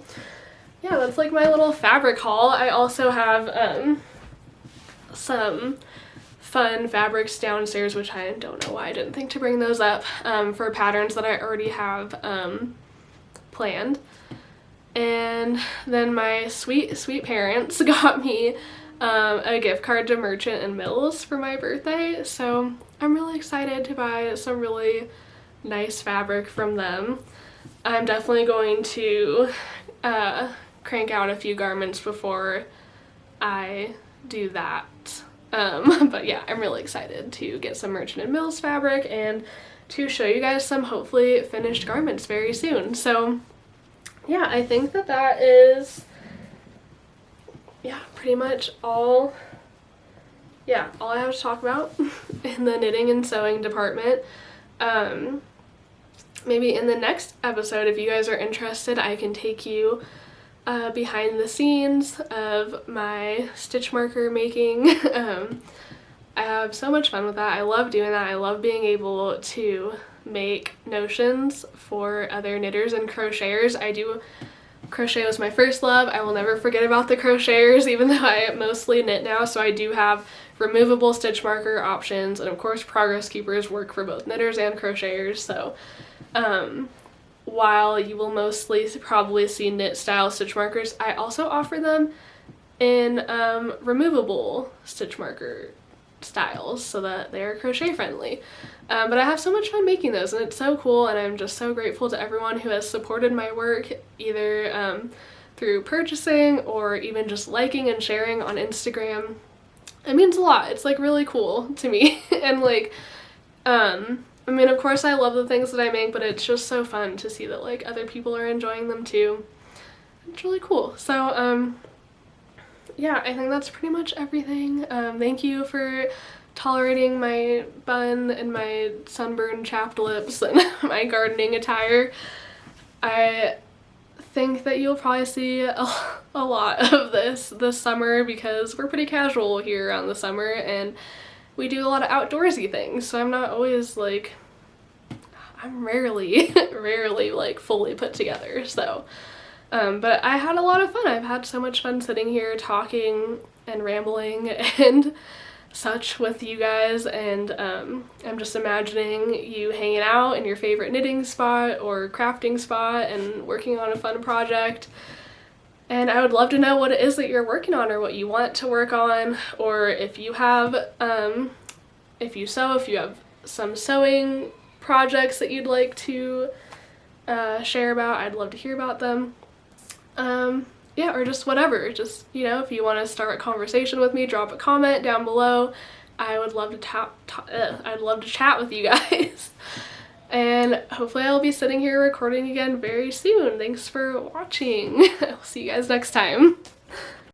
yeah, that's like my little fabric haul. I also have some fun fabrics downstairs, which I don't know why I didn't think to bring those up, for patterns that I already have planned. And then my sweet parents got me a gift card to Merchant and Mills for my birthday, so I'm really excited to buy some really nice fabric from them. I'm definitely going to crank out a few garments before I do that. But yeah, I'm really excited to get some Merchant and Mills fabric and to show you guys some hopefully finished garments very soon. So yeah, I think that that is, yeah, pretty much all I have to talk about in the knitting and sewing department. Maybe in the next episode, if you guys are interested, I can take you behind the scenes of my stitch marker making. I have so much fun with that. I love doing that. I love being able to make notions for other knitters and crocheters. Crochet was my first love. I will never forget about the crocheters, even though I mostly knit now, so I do have removable stitch marker options, and of course progress keepers work for both knitters and crocheters. So while you will mostly probably see knit style stitch markers, I also offer them in removable stitch marker styles so that they are crochet friendly. But I have so much fun making those, and it's so cool, and I'm just so grateful to everyone who has supported my work, either through purchasing or even just liking and sharing on Instagram. It means a lot. It's like really cool to me. And like I mean, of course I love the things that I make, but it's just so fun to see that like other people are enjoying them too. It's really cool. So yeah, I think that's pretty much everything. Thank you for tolerating my bun and my sunburned chapped lips and my gardening attire. I think that you'll probably see a lot of this summer, because we're pretty casual here around the summer and we do a lot of outdoorsy things, so I'm not always like, I'm rarely like fully put together. So but I had a lot of fun. I've had so much fun sitting here talking and rambling and such with you guys, and I'm just imagining you hanging out in your favorite knitting spot or crafting spot and working on a fun project. And I would love to know what it is that you're working on, or what you want to work on, or if you have if you have some sewing projects that you'd like to share about. I'd love to hear about them. Yeah, or just whatever. Just, you know, if you want to start a conversation with me, drop a comment down below. I would love to I'd love to chat with you guys. And hopefully I'll be sitting here recording again very soon. Thanks for watching. I'll see you guys next time.